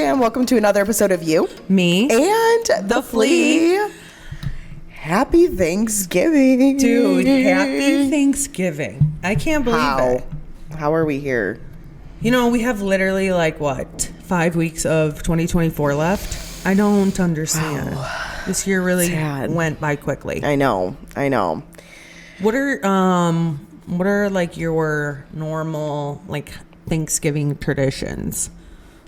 and welcome to another episode of You, Me, and the Flea. Happy Thanksgiving. Dude, happy Thanksgiving. I can't believe it. How are we here? You know, we have literally 5 weeks of 2024 left. I don't understand. Wow. This year really went by quickly. I know. What are your normal Thanksgiving traditions?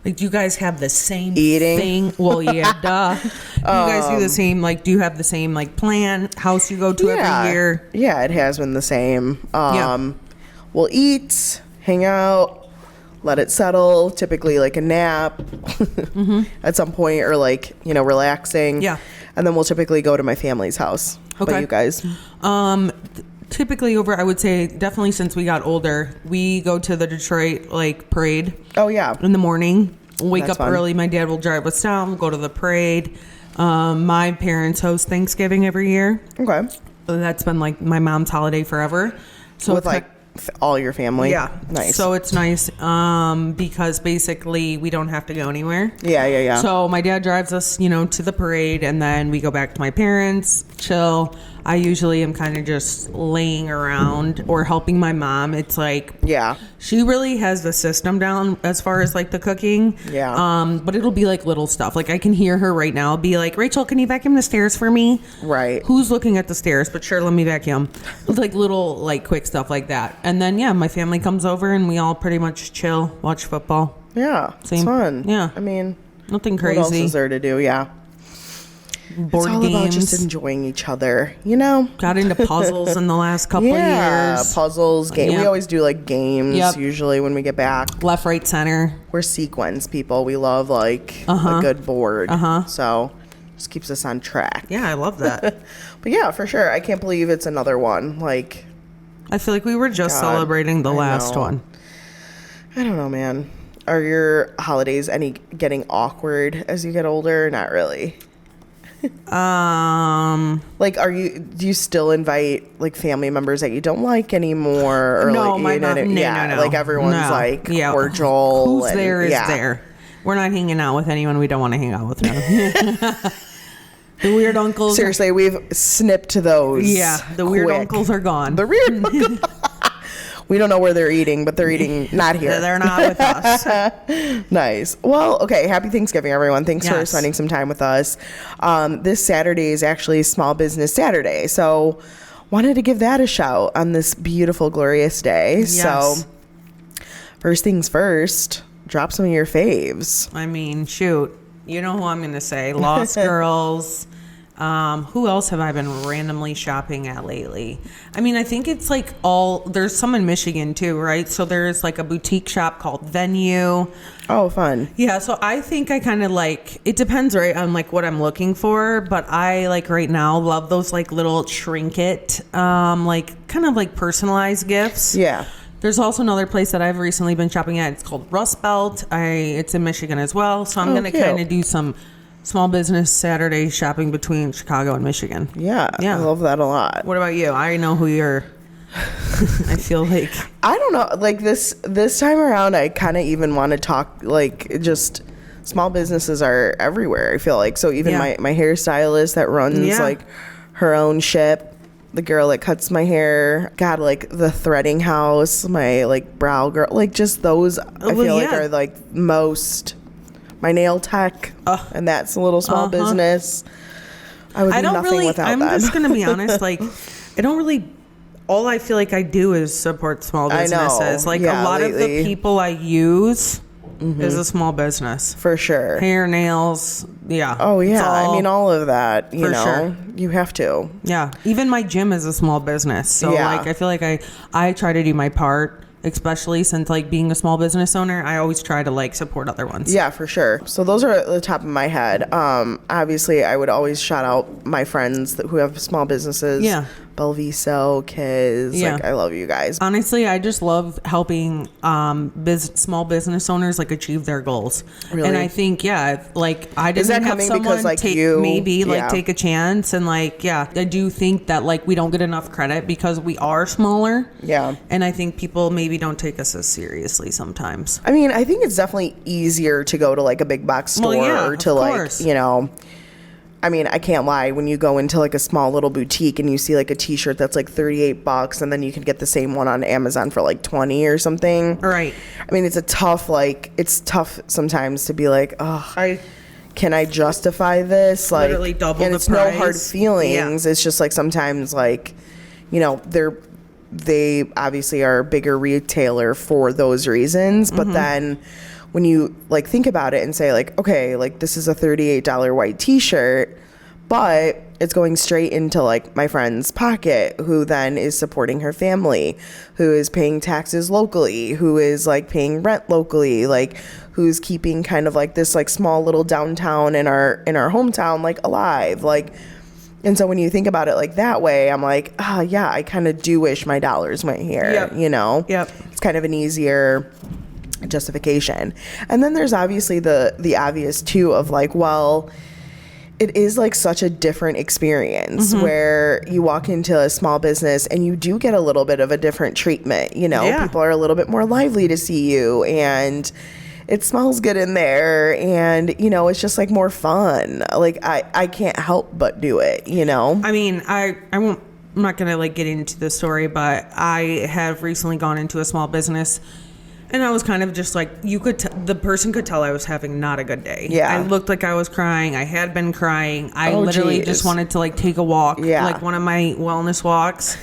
Do you guys have the same thing? Well, yeah, duh. You guys do the same, do you have the same, plan, house you go to every year? Yeah, it has been the same. We'll eat, hang out, let it settle, typically a nap at some point, or relaxing. Yeah. And then we'll typically go to my family's house. Okay. But you guys? Typically I would say definitely since we got older, we go to the Detroit parade. Oh yeah. In the morning. Wake up early. My dad will drive us down, go to the parade. My parents host Thanksgiving every year. Okay. So that's been my mom's holiday forever. So with all your family. Yeah. Nice. So it's nice because basically we don't have to go anywhere. Yeah. So my dad drives us, to the parade, and then we go back to my parents, chill. I usually am kind of just laying around or helping my mom. It's she really has the system down as far as the cooking. Yeah. But it'll be little stuff. I can hear her right now be like, Rachel, can you vacuum the stairs for me? Right. Who's looking at the stairs? But sure, let me vacuum. Little quick stuff like that. And then my family comes over and we all pretty much chill, watch football. Yeah. Same. It's fun. Yeah. I mean, nothing crazy. What else is there to do? Yeah. Board it's all games. About just enjoying each other, Got into puzzles in the last couple of years. Yeah, puzzles, games. Yep. We always do games usually when we get back. Left, right, center. We're sequence people. We love a good board. So just keeps us on track. Yeah, I love that. But yeah, for sure. I can't believe it's another one. I feel like we were just celebrating the last one. I don't know, man. Are your holidays getting awkward as you get older? Not really. Do you still invite family members that you don't like anymore, or no, no, everyone's cordial. Who's there is there. We're not hanging out with anyone we don't want to hang out with now. The weird uncles. Seriously, we've snipped those. Yeah, the weird uncles are gone. The weird. We don't know where they're eating, but they're eating not here. They're not with us. Nice. Well, okay. Happy Thanksgiving, everyone. Thanks for spending some time with us. This Saturday is actually Small Business Saturday. So wanted to give that a shout on this beautiful, glorious day. Yes. So first things first, drop some of your faves. I mean, shoot. You know who I'm going to say. Lost Girls. Who else have I been randomly shopping at lately? I mean, I think it's there's some in Michigan too, right? So there's a boutique shop called Venue. Oh, fun. Yeah. So I think I kind of it depends, right, on what I'm looking for. But I right now love those little trinket, kind of personalized gifts. Yeah. There's also another place that I've recently been shopping at. It's called Rust Belt. It's in Michigan as well. So I'm going to kind of do some Small Business Saturday shopping between Chicago and Michigan. Yeah. I love that a lot. What about you? I know who you're. I feel I don't know. This time around, I kind of even want to talk just small businesses are everywhere. I feel so even my hairstylist that runs her own ship. The girl that cuts my hair, God, the threading house, my brow girl, just those I feel are most. My nail tech, and that's a little small business. I would do nothing without that. I'm just going to be honest. I don't really. All I feel I do is support small businesses. A lot of the people I use is a small business for sure. Hair, nails, yeah. Oh yeah, I mean all of that. You know, sure. You have to. Yeah, even my gym is a small business. So I feel I try to do my part. Especially since being a small business owner, I always try to support other ones. Yeah, for sure. So those are at the top of my head. Obviously, I would always shout out my friends who have small businesses. Yeah. Belviso, Kiz. Yeah. Like, I love you guys. Honestly, I just love helping small business owners like achieve their goals. Really? And I think, like I didn't have someone like take take a chance, and like I do think that like we don't get enough credit because we are smaller. Yeah. And I think people maybe don't take us as seriously sometimes. I mean, I think it's definitely easier to go to like a big box store or to like, you know, I mean, I can't lie. When you go into like a small little boutique and you see like a t-shirt that's like $38 and then you can get the same one on Amazon for like 20 or something. Right. I mean, it's tough sometimes to be like, oh, can I justify this? Like, literally double the price. And it's no hard feelings. Yeah. It's just like sometimes like, you know, they obviously are a bigger retailer for those reasons. But then when you like think about it and say like, okay, like this is a $38 white t-shirt, but it's going straight into like my friend's pocket, who then is supporting her family, who is paying taxes locally, who is like paying rent locally, like who's keeping kind of like this like small little downtown in our hometown like alive, like. And so when you think about it like that way, I'm like, yeah, I kind of do wish my dollars went here, you know? Yep. It's kind of an easier justification. And then there's obviously the obvious too of like, well, it is like such a different experience where you walk into a small business and you do get a little bit of a different treatment, you know? People are a little bit more lively to see you, and it smells good in there, and you know, it's just like more fun. Like I can't help but do it, you know? I mean, I'm not gonna like get into the story, but I have recently gone into a small business, and I was kind of just like, the person could tell I was having not a good day. Yeah. I looked like I was crying. I had been crying. I literally just wanted to like take a walk, like one of my wellness walks,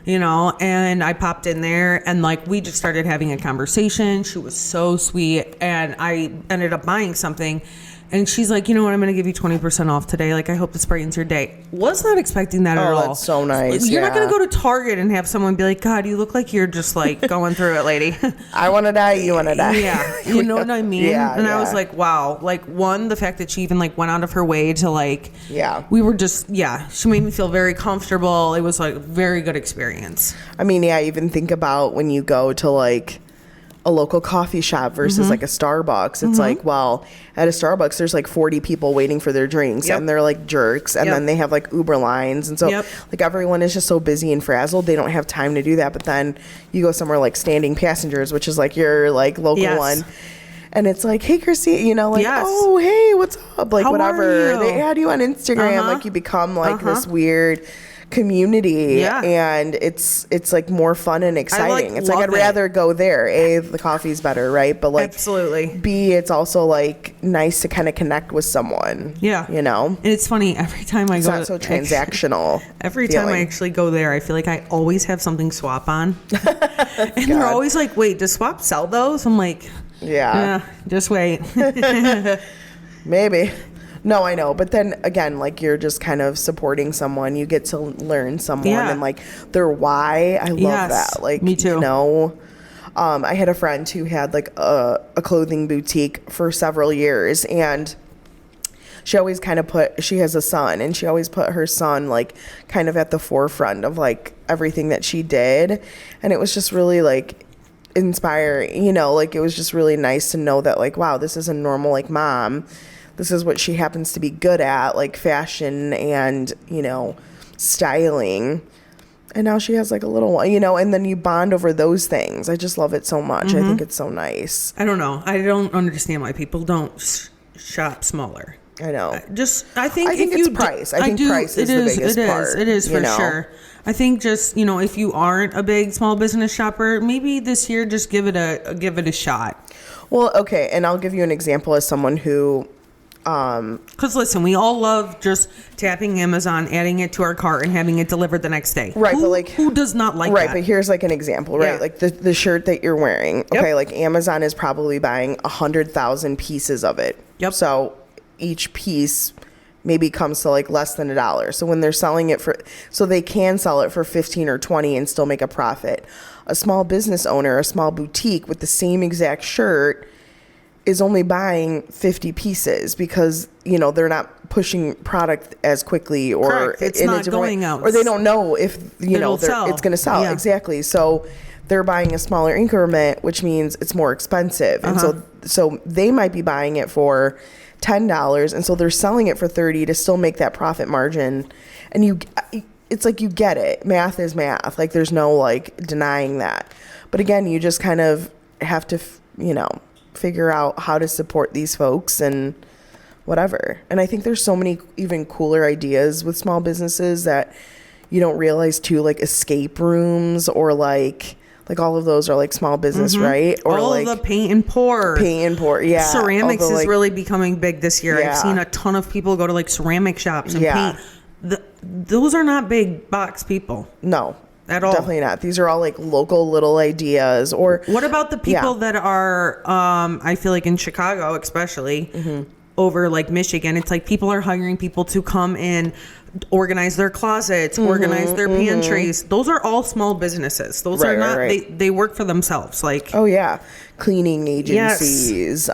you know, and I popped in there and like we just started having a conversation. She was so sweet, and I ended up buying something. And she's like, you know what, I'm going to give you 20% off today. Like, I hope this brightens your day. Was not expecting that at all. Oh, that's so nice. You're not going to go to Target and have someone be like, God, you look like you're just like going through it, lady. I want to die. You want to die. Yeah. You know what I mean? Yeah. And I was like, wow. Like, one, the fact that she even like went out of her way to like, we were just, she made me feel very comfortable. It was like a very good experience. I mean, even think about when you go to like a local coffee shop versus like a Starbucks. It's like, well, at a Starbucks, there's like 40 people waiting for their drinks, and they're like jerks. And then they have like Uber lines. And so like everyone is just so busy and frazzled. They don't have time to do that. But then you go somewhere like Standing Passengers, which is like your like local one. And it's like, hey, Christy, you know, like, oh, hey, what's up? Like, whatever. They add you on Instagram. Like, you become like this weird community, and it's like more fun and exciting. It's like I'd rather go there. A, the coffee's better, right? But like, absolutely. B, it's also like nice to kind of connect with someone. Yeah, you know. And it's funny, every time I go, it's not so transactional. Every time I actually go there, I feel like I always have something Swap on, and they're always like, "Wait, does Swap sell those?" I'm like, "Yeah, just wait." Maybe. No, I know. But then again, like you're just kind of supporting someone. You get to learn someone and like their why. I love that. Like, me too. You know, I had a friend who had like a clothing boutique for several years, and she always kind of she has a son, and she always put her son like kind of at the forefront of like everything that she did. And it was just really like inspiring, you know, like it was just really nice to know that like, wow, this is a normal like mom. This is what she happens to be good at, like fashion and, you know, styling. And now she has like a little one, you know, and then you bond over those things. I just love it so much. I think it's so nice. I don't know. I don't understand why people don't shop smaller. I know. I think it's price. I think price is the biggest part. It is for sure. I think just, you know, if you aren't a big small business shopper, maybe this year just give it a shot. Well, okay. And I'll give you an example as someone who... because listen, we all love just tapping Amazon, adding it to our cart, and having it delivered the next day. Right, but like who does not like that? Right, but here's like an example, right? Like the shirt that you're wearing. Okay, like Amazon is probably buying 100,000 pieces of it. Yep. So each piece maybe comes to like less than $1. So when they're selling it so they can sell it for 15 or 20 and still make a profit. A small business owner, a small boutique with the same exact shirt is only buying 50 pieces because, you know, they're not pushing product as quickly, or correct. It's not going out, or they don't know if it's going to sell. Yeah. Exactly. So they're buying a smaller increment, which means it's more expensive, and so they might be buying it for $10, and so they're selling it for $30 to still make that profit margin. And it's like, you get it. Math is math. Like, there's no like denying that. But again, you just kind of have to, figure out how to support these folks and whatever. And I think there's so many even cooler ideas with small businesses that you don't realize too, like escape rooms, or like all of those are like small business, right? Or all like of the paint and pour. Yeah. Ceramics is really becoming big this year. Yeah. I've seen a ton of people go to like ceramic shops and paint. Those are not big box people. No. At all. Definitely not. These are all like local little ideas. Or what about the people that are, I feel like in Chicago especially, over like Michigan, it's like people are hiring people to come in, organize their closets, organize their pantries. Those are all small businesses. Those are not, they work for themselves. Like, oh yeah, cleaning agencies,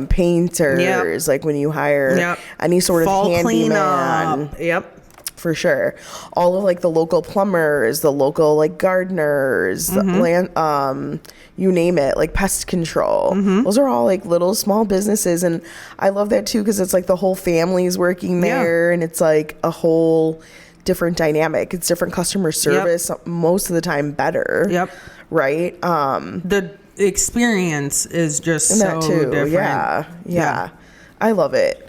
painters, like when you hire any sort fall of handyman. Yep. For sure. All of like the local plumbers, the local like gardeners, the land, you name it, like pest control. Those are all like little small businesses. And I love that too, because it's like the whole family's working there, and it's like a whole different dynamic. It's different customer service, most of the time better. Right? The experience is just so different. Yeah. I love it.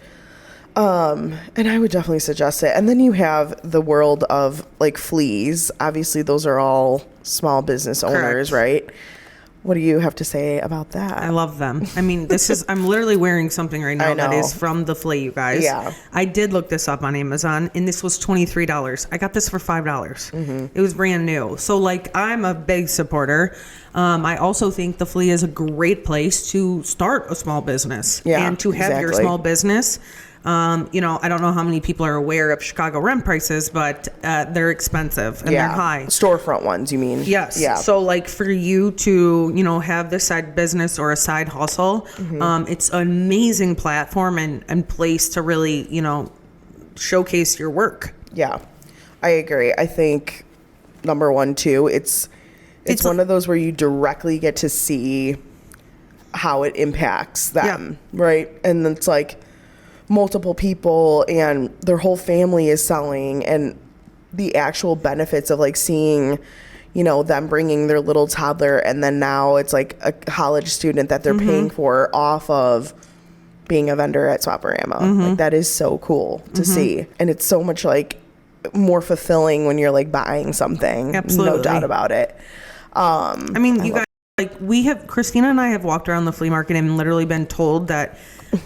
And I would definitely suggest it. And then you have the world of like fleas. Obviously, those are all small business owners, right? What do you have to say about that? I love them. I mean, I'm literally wearing something right now that is from the flea, you guys. Yeah. I did look this up on Amazon, and this was $23. I got this for $5. It was brand new. So like, I'm a big supporter. I also think the flea is a great place to start a small business and to have your small business. I don't know how many people are aware of Chicago rent prices, but they're expensive and they're high. Storefront ones, you mean? Yes. Yeah. So like for you to, have this side business or a side hustle, it's an amazing platform and place to really, showcase your work. Yeah, I agree. I think number one too, it's one of those where you directly get to see how it impacts them, right? And it's like multiple people and their whole family is selling, and the actual benefits of like seeing, them bringing their little toddler, and then now it's like a college student that they're paying for off of being a vendor at Swap-O-Rama. Like, that is so cool to see. And it's so much like more fulfilling when you're like buying something. Absolutely. No doubt about it. I mean, you guys, like Christina and I have walked around the flea market and literally been told that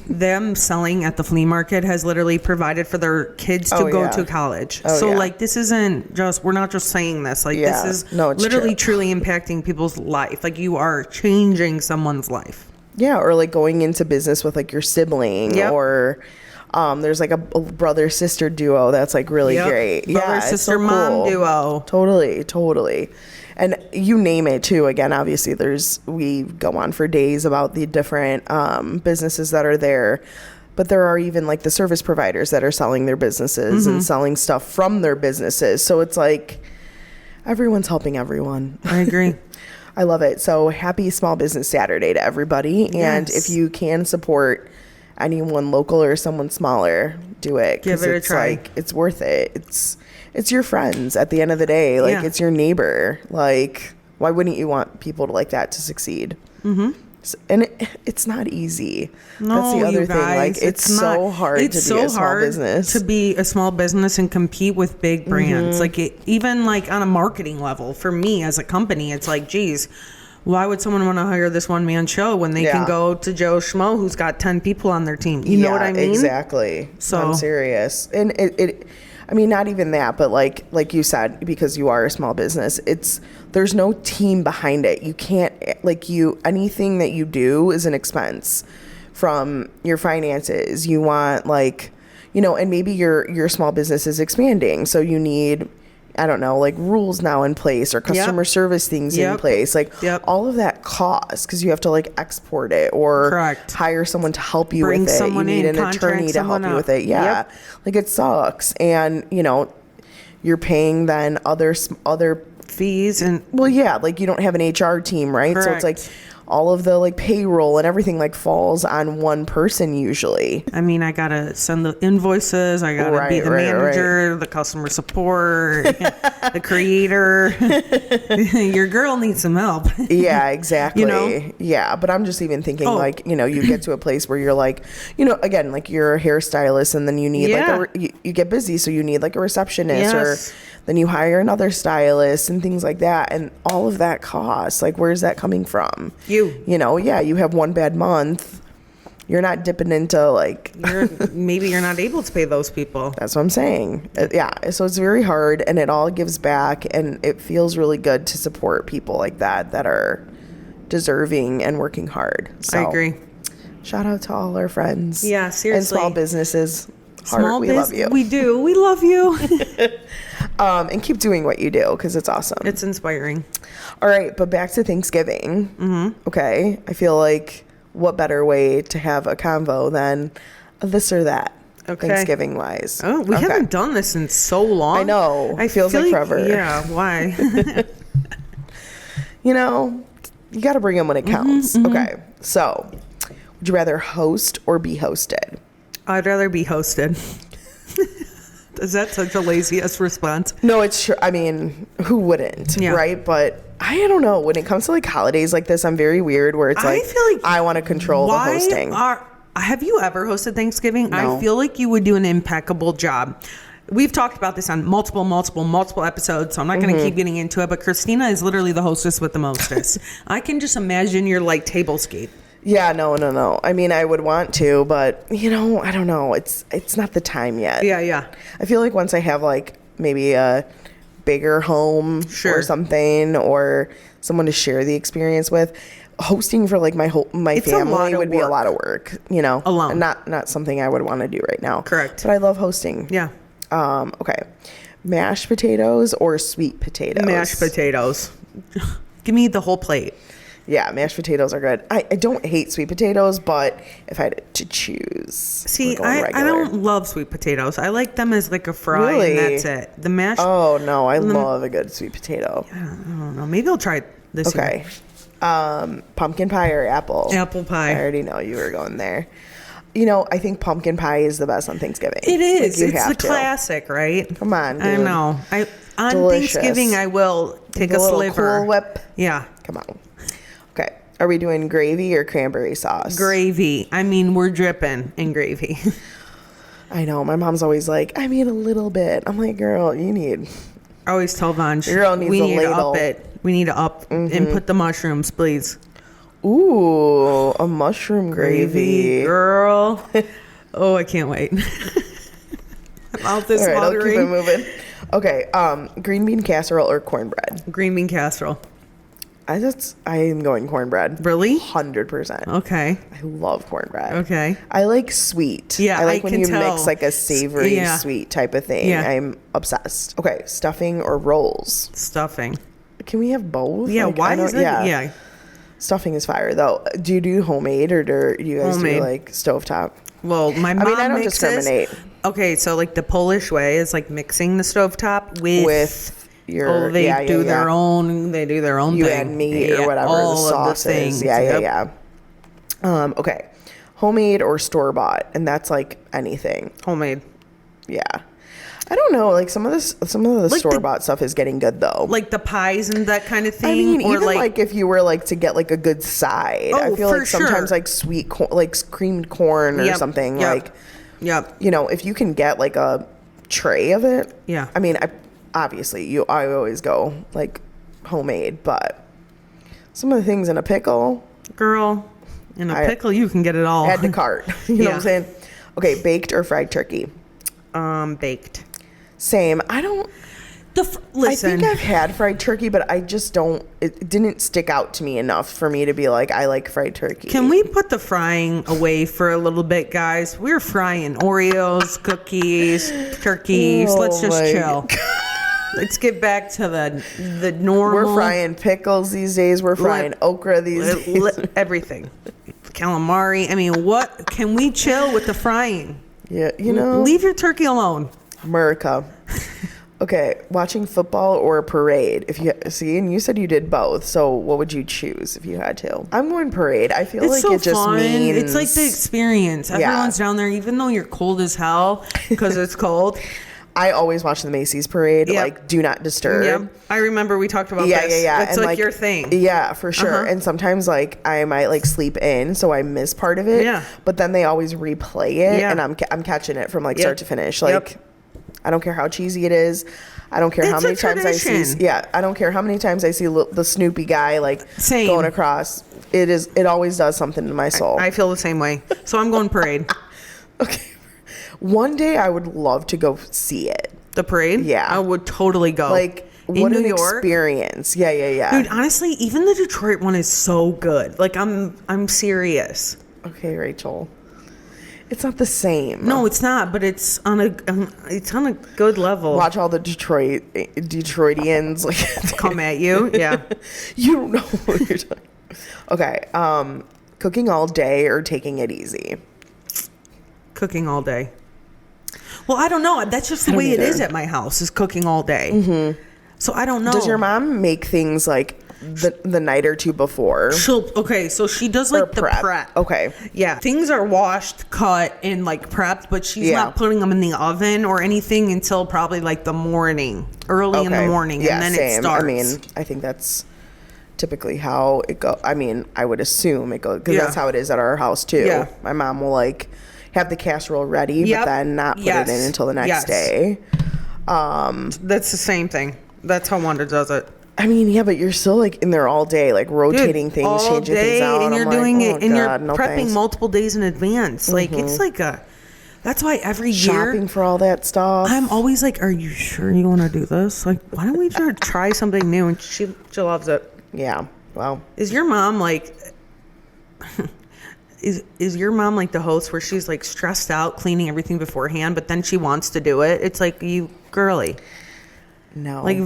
them selling at the flea market has literally provided for their kids to go to college. Like, this isn't just, we're not just saying this. Like, this is literally truly impacting people's life. Like, you are changing someone's life. Yeah, or like going into business with like your sibling, or there's like a brother-sister duo that's like really great. Brother-sister-mom duo. Totally. And you name it too. Again, obviously we go on for days about the different businesses that are there, but there are even like the service providers that are selling their businesses and selling stuff from their businesses. So it's like everyone's helping everyone. I agree. I love it. So happy Small Business Saturday to everybody. And if you can support anyone local or someone smaller, do it. Give it a try. Like, it's worth it. It's your friends at the end of the day. Like, it's your neighbor. Like, why wouldn't you want people like that to succeed? And it's not easy. That's the other thing. Like, it's so hard to be a small business. To be a small business and compete with big brands. Like, even like on a marketing level, for me as a company, it's like, geez, why would someone want to hire this one-man show when they can go to Joe Schmo who's got 10 people on their team? You know what I mean? Exactly. So I'm serious. And I mean, not even that, but like you said, because you are a small business, there's no team behind it. You can't, anything that you do is an expense from your finances. You want and maybe your small business is expanding. So you need I don't know, like rules now in place or customer service things in place. Like all of that costs because you have to like export it or hire someone to help you with it. You need an attorney to help you with it. Yeah. Like it sucks. And, you know, you're paying then other fees and like you don't have an HR team, right? So it's like all of the like payroll and everything like falls on one person usually. I mean, I gotta send the invoices, I gotta be the manager, the customer support, the creator. Your girl needs some help. Yeah, exactly. You know? Yeah, but I'm just even thinking like, you know, you get to a place where you're like, you know, again, like you're a hairstylist and then you need like you get busy, so you need like a receptionist or then you hire another stylist and things like that. And all of that costs. Like, where's that coming from? You know, you have one bad month. You're not dipping into like... maybe you're not able to pay those people. That's what I'm saying. So it's very hard and it all gives back. And it feels really good to support people like that are deserving and working hard. So, I agree. Shout out to all our friends. Yeah, seriously. And small businesses. We love you. We do. We love you. And keep doing what you do because it's awesome. It's inspiring. All right, but back to Thanksgiving. Mm-hmm. Okay, I feel like what better way to have a convo than this or that, Thanksgiving wise. Oh, we haven't done this in so long. I know. It feels like forever. Yeah, why? You know, you got to bring them when it counts. Mm-hmm. Okay, so would you rather host or be hosted? I'd rather be hosted. Is that such a lazy-ass response? No, it's true. I mean, who wouldn't, right? But I don't know. When it comes to like holidays like this, I'm very weird where it's like, I feel like I want to control the hosting. Have you ever hosted Thanksgiving? No. I feel like you would do an impeccable job. We've talked about this on multiple episodes, so I'm not going to keep getting into it. But Christina is literally the hostess with the mostest. I can just imagine your like tablescape. Yeah, no. I mean, I would want to, but you know, I don't know. It's not the time yet. Yeah. I feel like once I have like maybe a bigger home or something, or someone to share the experience with, hosting for like my family would be a lot of work. You know, alone, not something I would want to do right now. Correct. But I love hosting. Yeah. Okay. Mashed potatoes or sweet potatoes? Mashed potatoes. Give me the whole plate. Yeah, mashed potatoes are good. I don't hate sweet potatoes, but if I had to choose... See, I don't love sweet potatoes. I like them as like a fry and that's it. The mashed... Oh, no. I love a good sweet potato. I don't know. Maybe I'll try it this year. Okay. Pumpkin pie or apple? Apple pie. I already know you were going there. You know, I think pumpkin pie is the best on Thanksgiving. It is. Like it's the classic, right? Come on, dude. I know. On Delicious. Thanksgiving, I will take a sliver. Cool Whip. Yeah. Come on. Okay. Are we doing gravy or cranberry sauce? Gravy. I mean, we're dripping in gravy. I know. My mom's always like, I mean, a little bit. I'm like, girl, you need... I always tell Vanj, girl needs we need ladle. to up it. We need to up and put the mushrooms, please. Ooh, a mushroom gravy. Girl. Oh, I can't wait. Mouth is watering. I'll keep it moving. Okay, green bean casserole or cornbread? Green bean casserole. I am going cornbread. Really? 100%. Okay. I love cornbread. Okay. I like sweet. Yeah, I like when you tell. mix like a savory sweet type of thing. Yeah. I'm obsessed. Okay, stuffing or rolls? Stuffing. Can we have both? Yeah, why is it? Yeah. Stuffing is fire though. Do you do homemade or do you guys do like stovetop? Well, my mom I don't discriminate. Okay, so like the Polish way is like mixing the stovetop with your they do their own thing. You add meat or whatever, all the sauces. Yeah. Okay. Homemade or store bought, and that's like anything. Homemade. Yeah. I don't know, like some of the like store bought stuff is getting good though. Like the pies and that kind of thing. I mean, or even like if you were like to get like a good side. I feel like sometimes like sweet corn, like creamed corn or something like. Yep. You know, if you can get like a tray of it. Yeah. I mean, I always go like homemade, but some of the things in a pickle. Girl, in a pickle you can get it all. Add to cart. You know what I'm saying? Okay, baked or fried turkey? Baked. Same. I don't. Listen. I think I've had fried turkey, but I just don't. It didn't stick out to me enough for me to be like, I like fried turkey. Can we put the frying away for a little bit, guys? We're frying Oreos, cookies, turkeys. Let's just chill. Let's get back to the normal. We're frying pickles these days. We're frying okra these days. Everything. Calamari. I mean, what? Can we chill with the frying? Yeah, you know. Leave your turkey alone. America. Okay, watching football or a parade? If you see, and you said you did both, so what would you choose if you had to? I'm going parade. I feel like it just means it's like the experience. Everyone's down there, even though you're cold as hell because it's cold. I always watch the Macy's parade, like do not disturb. Yep. I remember we talked about this. Yeah. It's like your thing. Yeah, for sure. And sometimes like I might like sleep in, so I miss part of it. Yeah. But then they always replay it, and I'm catching it from like start to finish. Like I don't care how cheesy it is. I don't care how many times I see. Yeah, I don't care how many times I see the Snoopy guy like going across. It always does something to my soul. I feel the same way. So I'm going parade. Okay. One day I would love to go see it. The parade? Yeah. I would totally go. Like, what an experience. Yeah. Dude, honestly, even the Detroit one is so good. Like, I'm serious. Okay, Rachel. It's not the same. No, it's not, but it's on a good level. Watch all the Detroitians like come at you. Yeah. You don't know what you're doing. Okay. Cooking all day or taking it easy? Cooking all day. Well, I don't know. That's just the way it is at my house, is cooking all day. Mm-hmm. So I don't know. Does your mom make things like the night or two before? So she does like the prep. Okay. Yeah. Things are washed, cut, and like prepped, but she's not putting them in the oven or anything until probably like the morning, early in the morning. Yeah, and then same. It starts. I mean, I think that's typically how it goes. I mean, I would assume it goes because that's how it is at our house too. Yeah. My mom will like have the casserole ready, but then not put it in until the next day. That's the same thing. That's how Wanda does it. I mean, yeah, but you're still like in there all day, like rotating things, all changing day, things out. And you're doing it, and you're prepping multiple days in advance. Like it's like that's why every year shopping for all that stuff. I'm always like, "Are you sure you want to do this? Like, why don't we try something new?" And she loves it. Yeah. Well, is your mom like? Is your mom like the host where she's like stressed out cleaning everything beforehand, but then she wants to do it? It's like, you girly. No. Like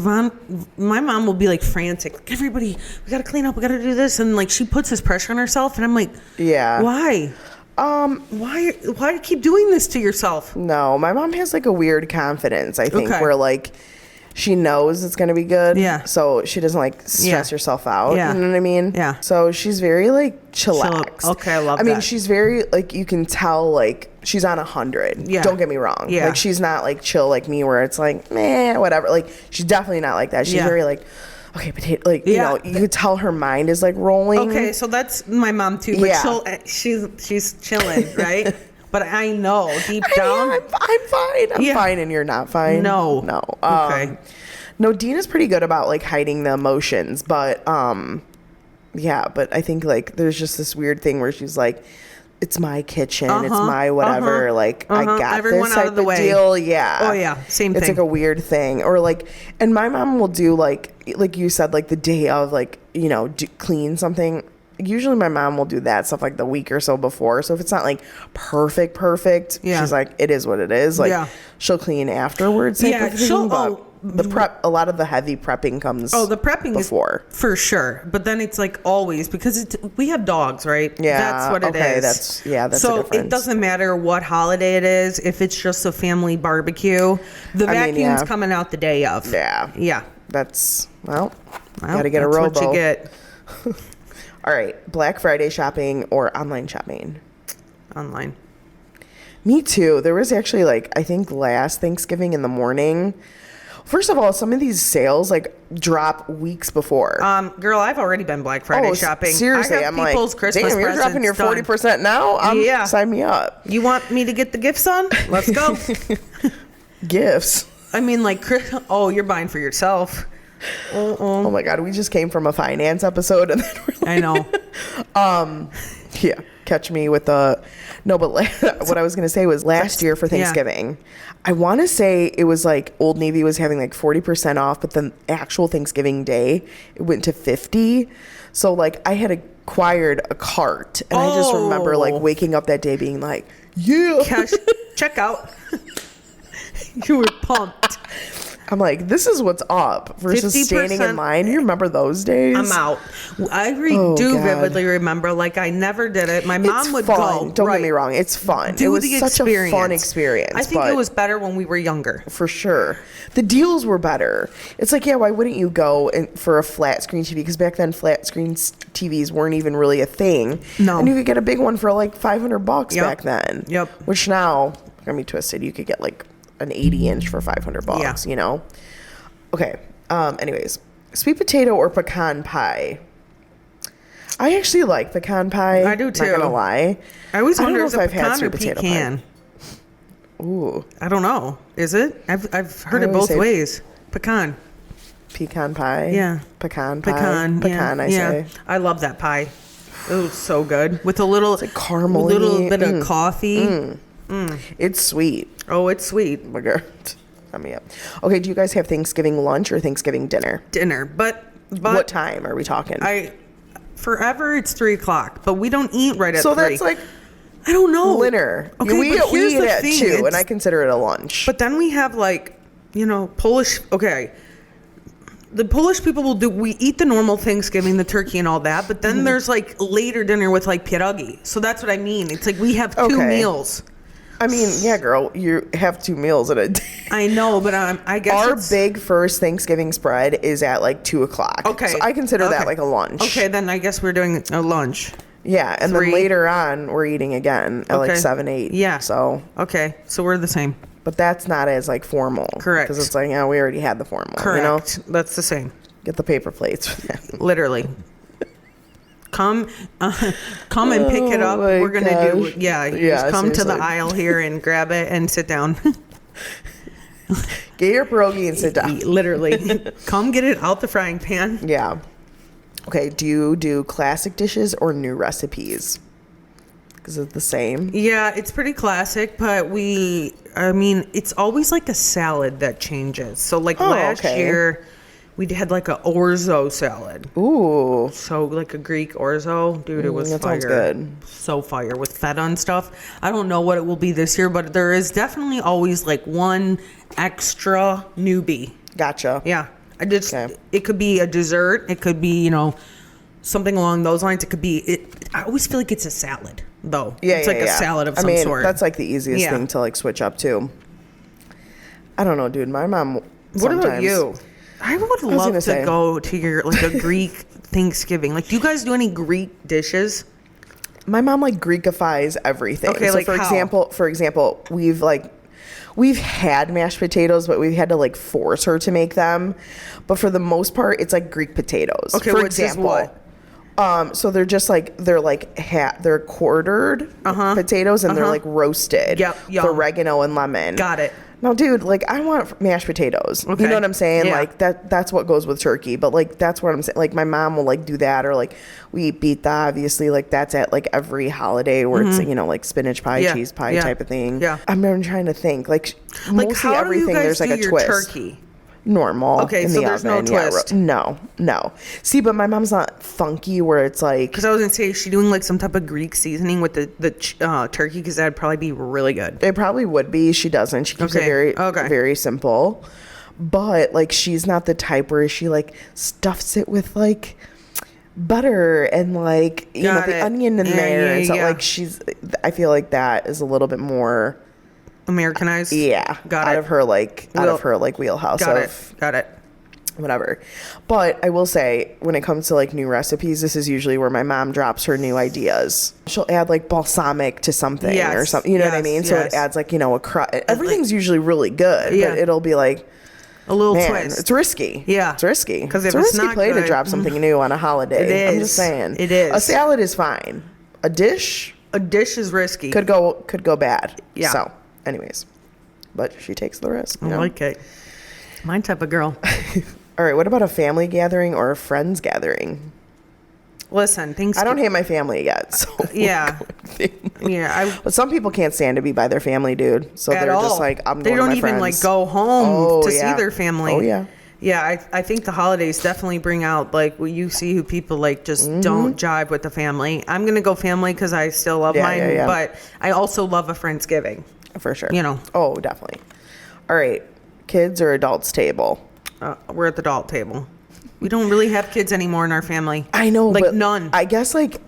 my mom will be like frantic. Like, everybody, we got to clean up. We got to do this. And like she puts this pressure on herself. And I'm like, why? Why do you keep doing this to yourself? No, my mom has like a weird confidence, I think, where like she knows it's going to be good. Yeah. So she doesn't like stress herself out. Yeah. You know what I mean? Yeah. So she's very like chillaxed. Okay, I love that. I mean, she's very like, you can tell like she's on 100. Yeah. Don't get me wrong. Yeah. Like she's not like chill like me where it's like, meh, whatever. Like she's definitely not like that. She's very like, okay, but like, you know, you could tell her mind is like rolling. Okay, so that's my mom too. But she's chilling, right? But I know deep down. I'm fine. I'm fine and you're not fine. No. Okay. No, Dina's pretty good about like hiding the emotions, but but I think like there's just this weird thing where she's like, it's my kitchen, it's my whatever, like I got everyone this type out of the way. Deal. Yeah. Oh yeah, same thing. It's like a weird thing, or like, and my mom will do like you said, like the day of, like, you know, clean something. Usually my mom will do that stuff like the week or so before. So if it's not like perfect, she's like, it is what it is. Like she'll clean afterwards. The prep, a lot of the heavy prepping comes. Oh, the prepping before is for sure. But then it's like always, because we have dogs, right? Yeah, that's what it is. That's so it doesn't matter what holiday it is. If it's just a family barbecue, the vacuum's coming out the day of. Yeah. That's gotta get a robo. That's what you get. All right, Black Friday shopping or online shopping? Online. Me too. There was actually like, I think last Thanksgiving in the morning. First of all, some of these sales like drop weeks before. Girl, I've already been Black Friday shopping. Seriously, I have people's Christmas damn, you're dropping your 40% now? Sign me up. You want me to get the gifts on? Let's go. Gifts? I mean, like, you're buying for yourself. Oh my God, we just came from a finance episode, and then we're like, I know. Catch me with the what I was gonna say was last year for Thanksgiving, I want to say it was like Old Navy was having like 40% off, but the actual Thanksgiving day it went to 50. So like I had acquired a cart, and I just remember like waking up that day being like, yeah, cash checkout. You were pumped. I'm like, this is what's up versus standing in line. You remember those days? I'm out. I vividly remember, like, I never did it. My mom would fun. go. Don't get me wrong. It's fun. It was such a fun experience. I think it was better when we were younger. For sure. The deals were better. It's like, yeah, why wouldn't you go for a flat screen TV? Because back then, flat screen TVs weren't even really a thing. No. And you could get a big one for like $500 back then. Yep. Which now, I mean, twisted, you could get like an 80-inch for $500, you know? Okay. Anyways, sweet potato or pecan pie? I actually like pecan pie. I do too. Not gonna lie. I always wonder if I've had sweet potato pie. Ooh. I don't know. Is it? I've heard it both ways. Pecan. Pecan pie. Yeah. Pecan pie. Pecan. I say. I love that pie. It was so good with a little, it's like caramel, little bit of coffee. It's sweet. Oh, it's sweet. My God. Sign me up. Okay, do you guys have Thanksgiving lunch or Thanksgiving dinner? Dinner, but what time are we talking? Forever it's 3:00, but we don't eat right at 3. So that's like, I don't know. Dinner. Okay, we eat at 2, and I consider it a lunch. But then we have like, Polish. Okay, the Polish people we eat the normal Thanksgiving, the turkey and all that, but then there's like later dinner with like pierogi. So that's what I mean. It's like we have 2 meals. I mean, yeah, girl, you have 2 meals in a day. I know, but I guess our big first Thanksgiving spread is at like 2:00. Okay, so I consider that like a lunch. Okay, then I guess we're doing a lunch. Yeah, and 3. then later on we're eating again at like 7, 8. Yeah. So so we're the same. But that's not as like formal. Correct. Because it's like, we already had the formal. Correct. That's the same. Get the paper plates. Literally. Come and pick it up. We're gonna do. Yeah. Just come seriously. To the aisle here and grab it and sit down. Get your pierogi and sit down. Literally. Come get it out the frying pan. Yeah. Okay. Do you do classic dishes or new recipes? Because it's the same. Yeah, it's pretty classic, but it's always like a salad that changes. So like last year. We had like a orzo salad. Ooh. So like a Greek orzo. Dude, it was that fire. Sounds good. So fire with feta and stuff. I don't know what it will be this year, but there is definitely always like one extra newbie. Gotcha. Yeah. It could be a dessert. It could be, something along those lines. It could be, I always feel like it's a salad though. Yeah, it's like a salad of some sort. That's like the easiest thing to like switch up to. I don't know, dude. My mom. What about you? I would love to go to your like a Greek Thanksgiving. Like, do you guys do any Greek dishes? My mom like Greekifies everything. Okay, so like for example, we've had mashed potatoes, but we've had to like force her to make them. But for the most part, it's like Greek potatoes. Okay, for example, so they're just like they're quartered potatoes and they're like roasted with oregano and lemon. Got it. No, dude, like I want mashed potatoes. Okay. You know what I'm saying? Yeah. Like that's what goes with turkey. But like that's what I'm saying. Like my mom will like do that, or like we eat pita, obviously. Like that's at like every holiday where it's like spinach pie, cheese pie type of thing. Yeah. I'm trying to think. Like mostly everything there's like a twist. Turkey? Normal. Okay, so there's no twist. No. See, but my mom's not funky where it's like. Because I was gonna say, is she doing like some type of Greek seasoning with the turkey? Because that'd probably be really good. It probably would be. She doesn't. She keeps it very simple. But like, she's not the type where she like stuffs it with like butter and like the onion in there. And so like I feel like that is a little bit more Americanized. Yeah. Out of her wheelhouse. Got it. Whatever. But I will say, when it comes to like new recipes, this is usually where my mom drops her new ideas. She'll add like balsamic to something or something. You know what I mean? So it adds like, a crust. Everything's usually really good. Yeah. But it'll be like a little twist. It's risky. Yeah. It's risky. Because it's a risky play to drop something new on a holiday. It is. I'm just saying. It is. A salad is fine. A dish is risky. Could go bad. Yeah. So anyways, but she takes the risk. I like it. My type of girl. All right, what about a family gathering or a friends gathering? Listen, I don't hate my family yet, so but some people can't stand to be by their family, dude. So they're just like, I'm going to my friends. They don't even like go home to see their family. Oh yeah. Yeah, I think the holidays definitely bring out like what you see who people like just don't jive with the family. I'm gonna go family because I still love mine, but I also love a Friendsgiving. For sure. You know. Oh, definitely. All right. kids or adults table? We're at the adult table. We don't really have kids anymore in our family. I know, like but none. I guess like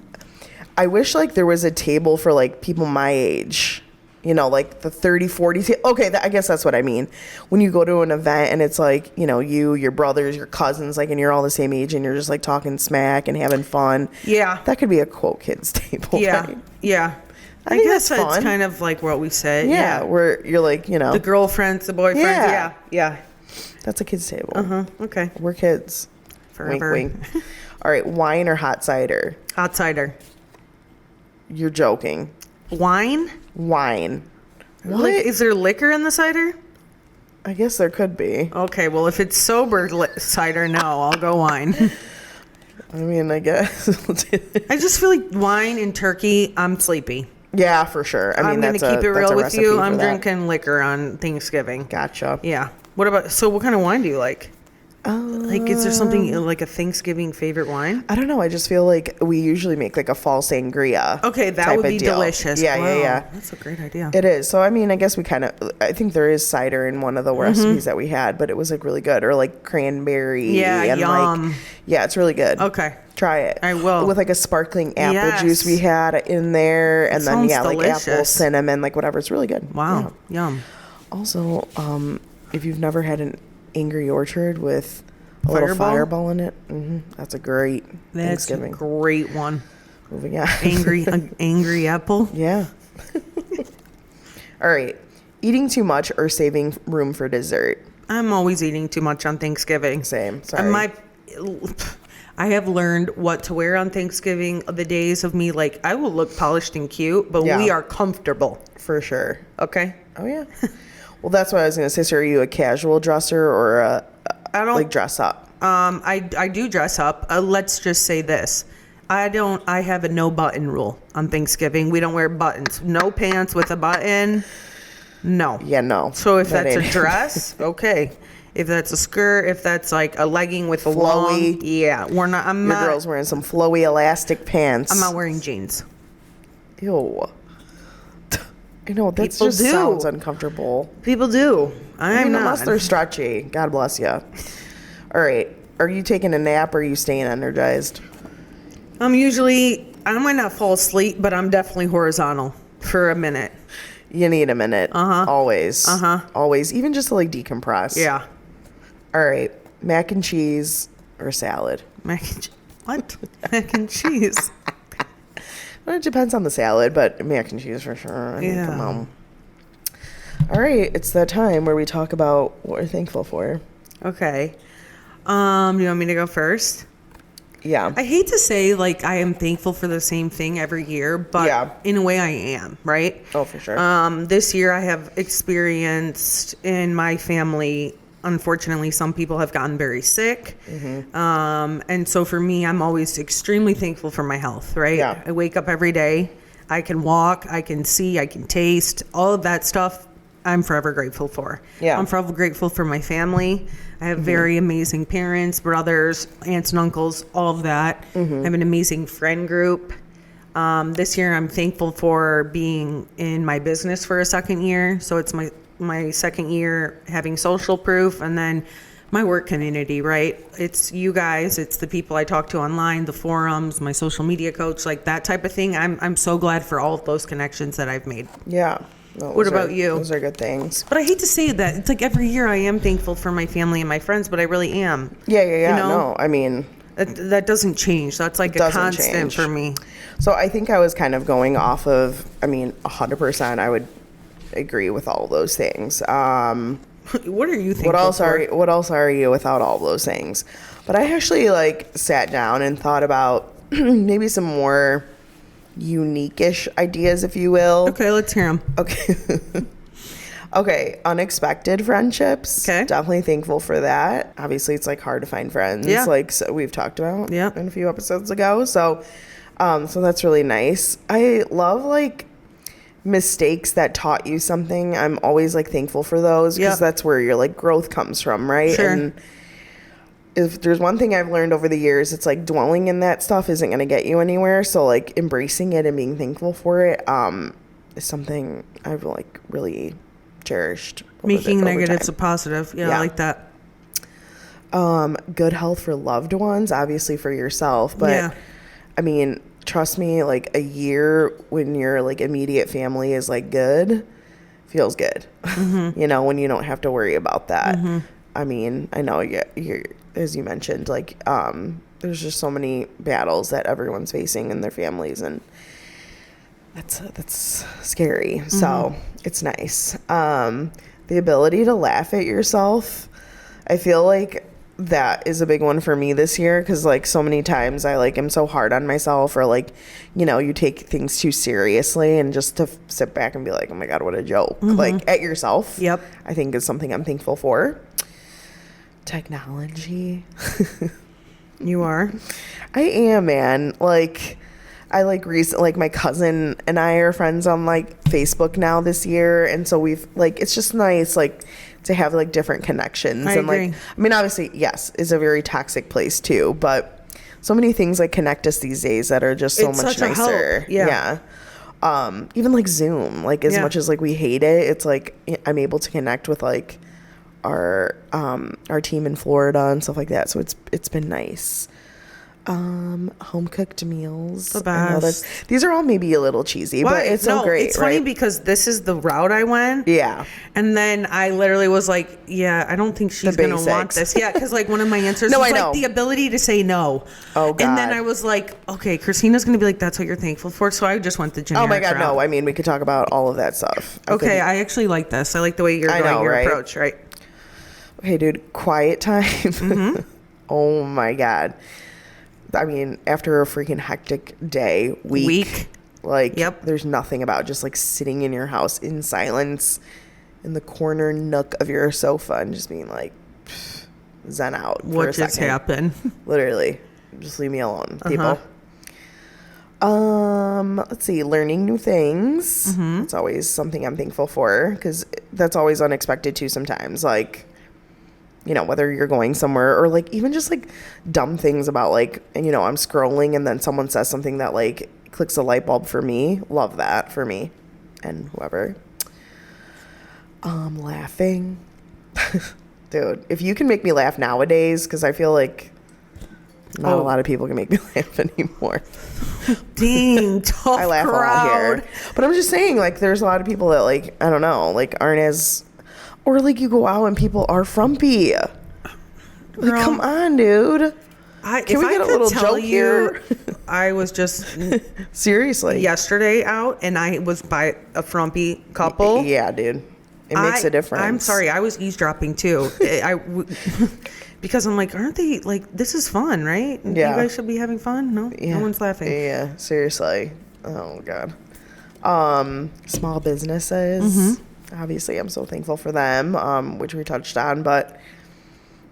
I wish like there was a table for like people my age. You know, like the 30, 40. Okay, I guess that's what I mean. When you go to an event and it's like, you know, you, your brothers, your cousins, like, and you're all the same age and you're just like talking smack and having fun. Yeah. That could be a quote kids table. Yeah. Right? Yeah. I guess that's kind of like what we said. Yeah. Where you're like, you know. The girlfriends, the boyfriends. Yeah. Yeah. That's a kids table. Okay. We're kids. Forever. Wink, wink. All right. Wine or hot cider? Hot cider. You're joking. Wine? Wine. What? Like, is there liquor in the cider? I guess there could be. Okay, well, if it's sober cider, no, I'll go wine. I mean, I guess. I just feel like wine and turkey, I'm sleepy. Yeah, for sure. I mean, I'm going to keep it real with you. I'm that. drinking liquor on Thanksgiving. Gotcha. Yeah. What kind of wine do you like? Like, is there something like a Thanksgiving favorite wine? I don't know. I just feel like we usually make like a fall sangria. Okay, that would be delicious. Yeah, wow, yeah. That's a great idea. It is. So, I mean, I guess I think there is cider in one of the recipes that we had, but it was like really good. Or like cranberry. Yeah, and yum. Like, yeah, it's really good. Okay. Try it. I will. With like a sparkling apple juice we had in there. And then, delicious. like apple, cinnamon, like whatever. It's really good. Wow. Yeah. Yum. Also, if you've never had an Angry Orchard with a little fireball in it, that's a great Thanksgiving. That's a great one. Moving on. Angry apple. Yeah. All right. Eating too much or saving room for dessert? I'm always eating too much on Thanksgiving. Same. Sorry. I have learned what to wear on Thanksgiving. The days of me, like, I will look polished and cute, but we are comfortable. For sure. Okay? Oh, yeah. Well, that's what I was going to say. So are you a casual dresser or I don't like dress up? I do dress up. Let's just say this. I have a no button rule on Thanksgiving. We don't wear buttons. No pants with a button. No. Yeah, no. So if that's a dress, okay. If that's a skirt, if that's like a legging with a flowy, yeah, we're not. Your girl's wearing some flowy elastic pants. I'm not wearing jeans. Ew. I know, that just sounds uncomfortable. People do. I mean, unless they're stretchy. God bless you. All right. Are you taking a nap or are you staying energized? I might not fall asleep, but I'm definitely horizontal for a minute. You need a minute. Always. Always. Even just to like decompress. Yeah. All right. Mac and cheese or salad? What? Mac and cheese. Well, it depends on the salad, but mac and cheese for sure. I mean, come on. All right, it's that time where we talk about what we're thankful for. Okay. You want me to go first? Yeah. I hate to say like I am thankful for the same thing every year, but in a way I am, right? Oh, for sure. This year I have experienced in my family, unfortunately, some people have gotten very sick. And so for me, I'm always extremely thankful for my health, right? Yeah. I wake up every day. I can walk, I can see, I can taste, all of that stuff I'm forever grateful for. Yeah. I'm forever grateful for my family. I have very amazing parents, brothers, aunts and uncles, all of that. I have an amazing friend group. This year I'm thankful for being in my business for a second year. So it's my second year having social proof, and then my work community, right? It's you guys, it's the people I talk to online, the forums, my social media coach, like that type of thing. I'm so glad for all of those connections that I've made. Yeah. No, what about you? Those are good things. But I hate to say that. It's like every year I am thankful for my family and my friends, but I really am. Yeah. You know? No, I mean, that doesn't change. That's like a constant for me. So I think I was kind of going off of, 100% I would agree with all those things. What are you thinking? What else are you without all those things? But I actually sat down and thought about maybe some more unique-ish ideas, if you will. Okay, let's hear them. Okay. Okay, unexpected friendships. Okay. Definitely thankful for that. Obviously, it's hard to find friends. Yeah. So we've talked about in a few episodes ago. So that's really nice. I love mistakes that taught you something. I'm always thankful for those because that's where your growth comes from, right? Sure. And if there's one thing I've learned over the years, it's dwelling in that stuff isn't going to get you anywhere. So embracing it and being thankful for it is something I've really cherished. Making negatives a positive. Yeah, I like that. Good health for loved ones, obviously for yourself. But, I mean, trust me, like, a year when your, like, immediate family is, like, good, feels good. You know, when you don't have to worry about that. I mean, I know you're, as you mentioned, like, there's just so many battles that everyone's facing in their families, and that's scary. So it's nice. The ability to laugh at yourself, I feel like that is a big one for me this year, because like so many times I like am so hard on myself, or like, you know, you take things too seriously, and just to sit back and be like, oh my God, what a joke, like at yourself. I think is something I'm thankful for. Technology. You are? I am, man. Like, I like like my cousin and I are friends on like Facebook now this year, and so we've like, it's just nice like to have like different connections. I agree. Like, I mean, obviously, yes, it's a very toxic place too, but so many things like connect us these days that are just so it's much such nicer. Yeah. Even like Zoom, like as much as like we hate it, it's like I'm able to connect with like our team in Florida and stuff like that. So it's been nice. Home cooked meals. The best. These are all maybe a little cheesy, but it's so great. It's funny because this is the route I went. Yeah. And then I literally was like, yeah, I don't think she's going to want this. Yeah, because like one of my answers was like the ability to say no. Oh, God. And then I was like, okay, Christina's going to be like, that's what you're thankful for. So I just went the generic Oh, my God, route. No. I mean, we could talk about all of that stuff. Okay, I actually like this. I like the way you're going, your approach, right? Okay, dude, quiet time. Oh, my God. I mean, after a freaking hectic day, week, like, there's nothing about just like sitting in your house in silence in the corner nook of your sofa and just being like, zen out. What just happened? Literally, just leave me alone, people. Let's see, learning new things. It's always something I'm thankful for, because that's always unexpected too sometimes. Like, you know, whether you're going somewhere or like even just like dumb things about like, you know, I'm scrolling and then someone says something that like clicks a light bulb for me. Love that for me and whoever. Laughing. Dude, if you can make me laugh nowadays, because I feel like not a lot of people can make me laugh anymore. Dang, tough I laugh crowd. A lot here. But I'm just saying, like, there's a lot of people that like, I don't know, like aren't as... Or, like, you go out and people are frumpy. Like, girl, come on, dude. Can we get a little joke here? I was just... Seriously. Yesterday out, and I was by a frumpy couple. Yeah, dude. It makes a difference. I'm sorry. I was eavesdropping, too. Because I'm like, aren't they... Like, this is fun, right? Yeah. You guys should be having fun? No? Yeah. No one's laughing. Yeah, seriously. Oh, God. Small businesses. Obviously, I'm so thankful for them, which we touched on. But,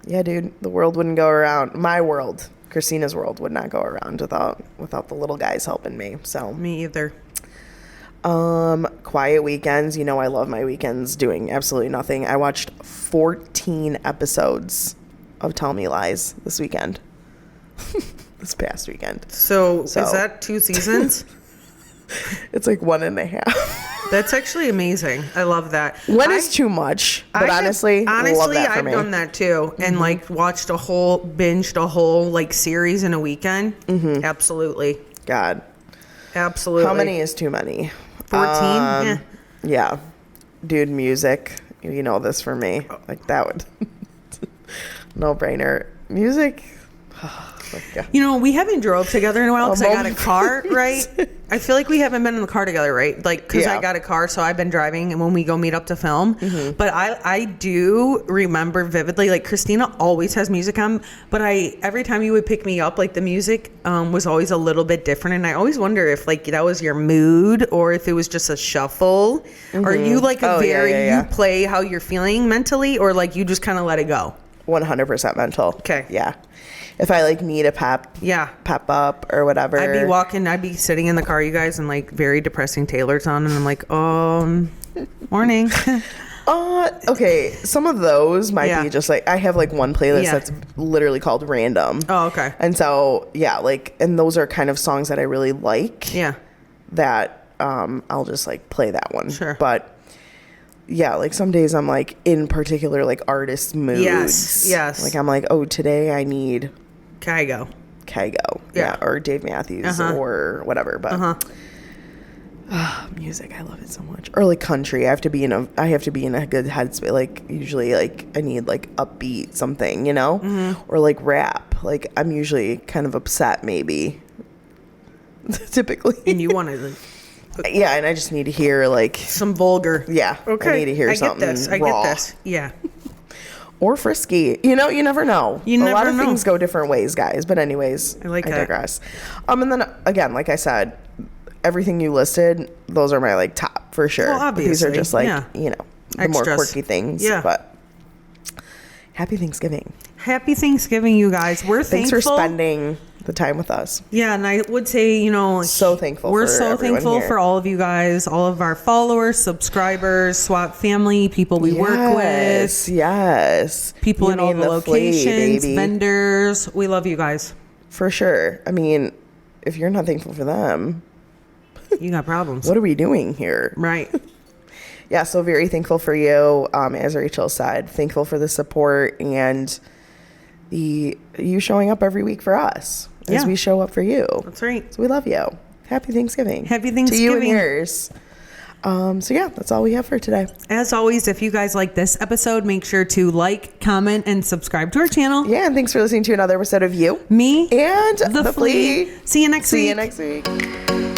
yeah, dude, the world wouldn't go around. My world, Christina's world, would not go around without the little guys helping me. So me either. Quiet weekends. You know I love my weekends doing absolutely nothing. I watched 14 episodes of Tell Me Lies this weekend. This past weekend. So is that 2 seasons? It's like 1.5. That's actually amazing. I love that. One is too much, but honestly, love that for I've done that too, and like binged a whole like series in a weekend. Absolutely. God. Absolutely. How many is too many? 14. Yeah. Dude, music. You know this for me. Like that would no brainer. Music. Oh, you know, we haven't drove together in a while because I got a car, right? I feel like we haven't been in the car together, right? Like, because I got a car, so I've been driving, and when we go meet up to film. But I do remember vividly, like, Christina always has music on, but every time you would pick me up, like, the music was always a little bit different, and I always wonder if, like, that was your mood, or if it was just a shuffle. Are you, like, you play how you're feeling mentally, or, like, you just kind of let it go? 100% mental. Okay. Yeah. If I like need a pep up or whatever. I'd be sitting in the car, you guys, and like very depressing Taylor's on, and I'm like, morning. Okay. Some of those might be just like, I have like one playlist that's literally called Random. Oh, okay. And so, and those are kind of songs that I really like. Yeah. That I'll just like play that one. Sure. But yeah, like some days I'm like in particular like artist moods. Yes. Like I'm like, oh, today I need Kygo. Yeah, or Dave Matthews or whatever. But music, I love it so much. Or like country, I have to be in a good headspace. Like usually, like I need like upbeat something, you know, or like rap. Like I'm usually kind of upset, maybe. Typically, and you want to. Yeah, and I just need to hear like some vulgar. Yeah, okay. I need to hear something I get this. Yeah. Or frisky. You know, you never know. A lot of things go different ways, guys. But anyways, I digress. And then again, like I said, everything you listed, those are my like top for sure. Well, obviously. These are just like, you know, the Extras. more quirky things. Yeah. But happy Thanksgiving. Happy Thanksgiving, you guys. We're Thanks thankful. for spending the time with us. Yeah, and I would say, you know, so thankful. We're so thankful for all of you guys, all of our followers, subscribers, Swap family, people we work with. Yes. People in all the locations, vendors. We love you guys. For sure. I mean, if you're not thankful for them, you got problems. What are we doing here? Right. Yeah, so very thankful for you. As Rachel said, thankful for the support and you showing up every week for us as we show up for you. That's right. So we love you. Happy Thanksgiving. Happy Thanksgiving. To you and yours. So yeah, that's all we have for today. As always, if you guys like this episode, make sure to like, comment, and subscribe to our channel. Yeah, and thanks for listening to another episode of You, Me, and The Flea. See you next week. See you next week.